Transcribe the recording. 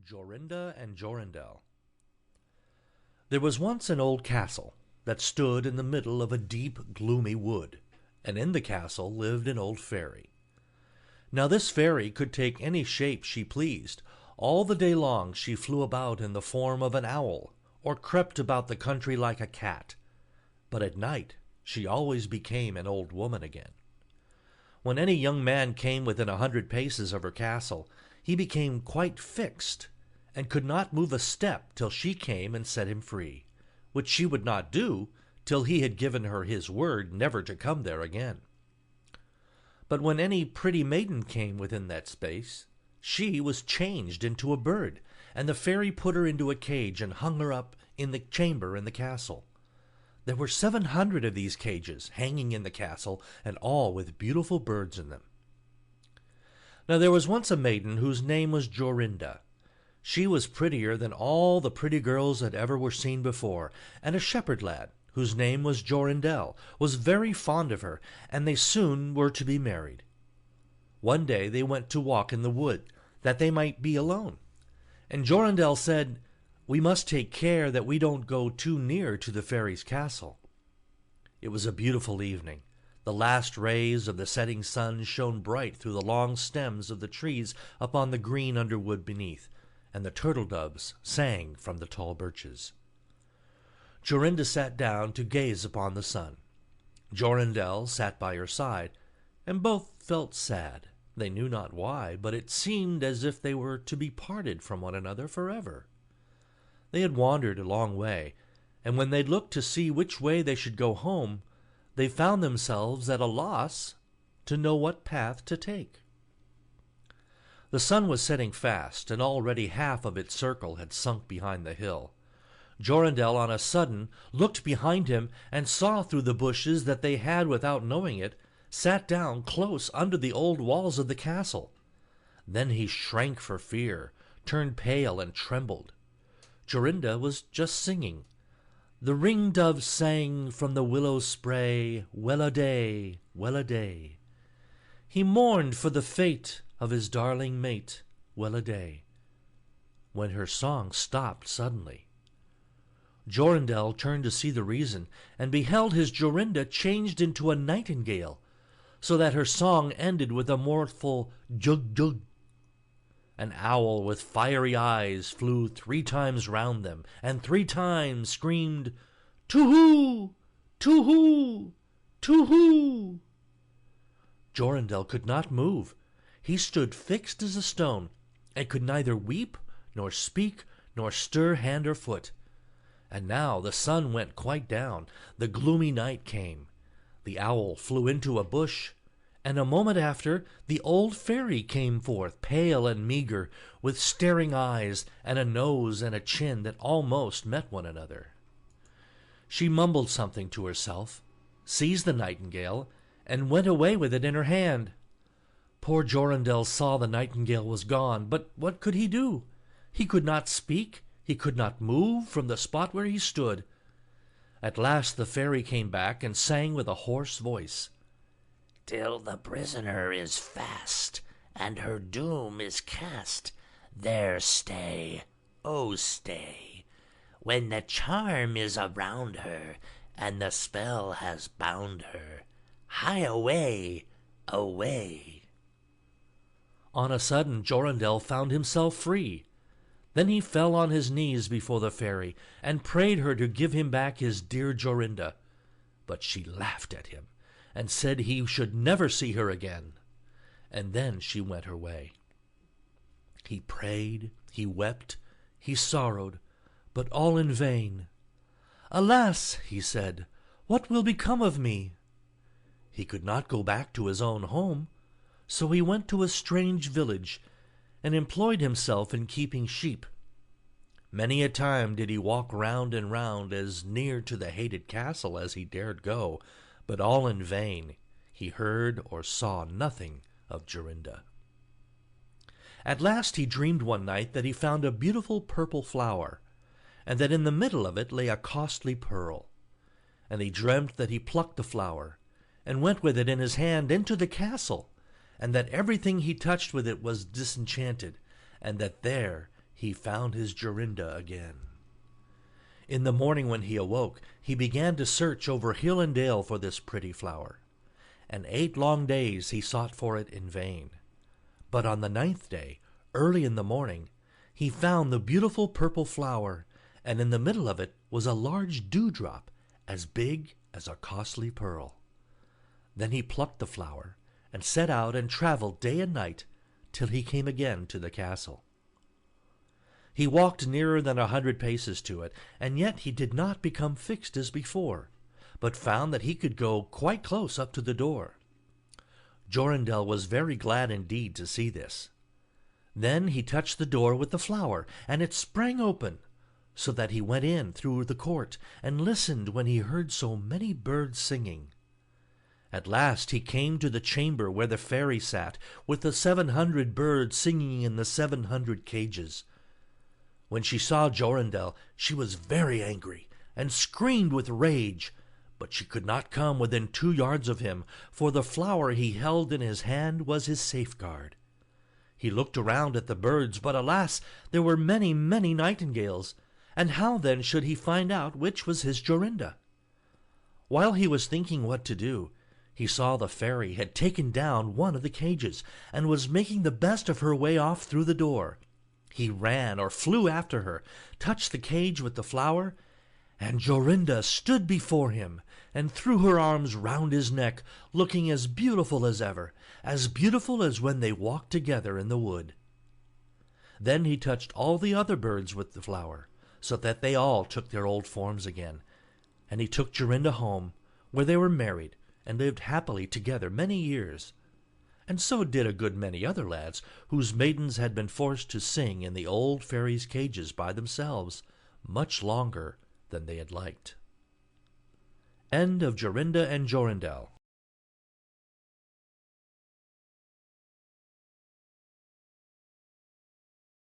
Jorinda and Jorindel. There was once an old castle that stood in the middle of a deep, gloomy wood, and in the castle lived an old fairy. Now this fairy could take any shape she pleased. All the day long she flew about in the form of an owl, or crept about the country like a cat. But at night she always became an old woman again. When any young man came within 100 paces of her castle, he became quite fixed, and could not move a step till she came and set him free, which she would not do till he had given her his word never to come there again. But when any pretty maiden came within that space, she was changed into a bird, and the fairy put her into a cage and hung her up in the chamber in the castle. There were 700 of these cages hanging in the castle, and all with beautiful birds in them. Now there was once a maiden whose name was Jorinda. She was prettier than all the pretty girls that ever were seen before, and a shepherd lad, whose name was Jorindel, was very fond of her, and they soon were to be married. One day they went to walk in the wood, that they might be alone. And Jorindel said, "We must take care that we don't go too near to the fairy's castle." It was a beautiful evening. The last rays of the setting sun shone bright through the long stems of the trees upon the green underwood beneath, and the turtle-doves sang from the tall birches. Jorinda sat down to gaze upon the sun. Jorindel sat by her side, and both felt sad. They knew not why, but it seemed as if they were to be parted from one another forever. They had wandered a long way, and when they looked to see which way they should go home, they found themselves at a loss to know what path to take. The sun was setting fast, and already half of its circle had sunk behind the hill. Jorindel on a sudden looked behind him and saw through the bushes that they had, without knowing it, sat down close under the old walls of the castle. Then he shrank for fear, turned pale, and trembled. Jorinda was just singing. The ring-dove sang from the willow spray, well-a-day, well-a-day. He mourned for the fate of his darling mate, well-a-day, when her song stopped suddenly. Jorindel turned to see the reason, and beheld his Jorinda changed into a nightingale, so that her song ended with a mournful jug-jug. An owl with fiery eyes flew 3 times round them, and 3 times screamed, "To-hoo! To-hoo! To-hoo!" Jorindel could not move. He stood fixed as a stone, and could neither weep, nor speak, nor stir hand or foot. And now the sun went quite down. The gloomy night came. The owl flew into a bush, and a moment after the old fairy came forth, pale and meagre, with staring eyes, and a nose and a chin that almost met one another. She mumbled something to herself, seized the nightingale, and went away with it in her hand. Poor Jorindel saw the nightingale was gone, but what could he do? He could not speak, he could not move from the spot where he stood. At last the fairy came back and sang with a hoarse voice, "Till the prisoner is fast, and her doom is cast, there stay, oh stay. When the charm is around her, and the spell has bound her, hie away, away." On a sudden Jorindel found himself free. Then he fell on his knees before the fairy, and prayed her to give him back his dear Jorinda. But she laughed at him, and said he should never see her again. And then she went her way. He prayed, he wept, he sorrowed, but all in vain. "Alas," he said, "what will become of me?" He could not go back to his own home, so he went to a strange village, and employed himself in keeping sheep. Many a time did he walk round and round as near to the hated castle as he dared go, but all in vain. He heard or saw nothing of Jorinda. At last he dreamed one night that he found a beautiful purple flower, and that in the middle of it lay a costly pearl. And he dreamt that he plucked the flower, and went with it in his hand into the castle, and that everything he touched with it was disenchanted, and that there he found his Jorinda again. In the morning when he awoke, he began to search over hill and dale for this pretty flower, and 8 long days he sought for it in vain. But on the 9th day, early in the morning, he found the beautiful purple flower, and in the middle of it was a large dewdrop, as big as a costly pearl. Then he plucked the flower, and set out and travelled day and night, till he came again to the castle. He walked nearer than 100 paces to it, and yet he did not become fixed as before, but found that he could go quite close up to the door. Jorindel was very glad indeed to see this. Then he touched the door with the flower, and it sprang open, so that he went in through the court, and listened when he heard so many birds singing. At last he came to the chamber where the fairy sat, with the 700 birds singing in the 700 cages. When she saw Jorindel, she was very angry, and screamed with rage, but she could not come within 2 yards of him, for the flower he held in his hand was his safeguard. He looked around at the birds, but alas, there were many, many nightingales, and how then should he find out which was his Jorinda? While he was thinking what to do, he saw the fairy had taken down one of the cages, and was making the best of her way off through the door. He ran or flew after her, touched the cage with the flower, and Jorinda stood before him, and threw her arms round his neck, looking as beautiful as ever, as beautiful as when they walked together in the wood. Then he touched all the other birds with the flower, so that they all took their old forms again, and he took Jorinda home, where they were married, and lived happily together many years. And so did a good many other lads, whose maidens had been forced to sing in the old fairies' cages by themselves, much longer than they had liked. End of Jorinda and Jorindel.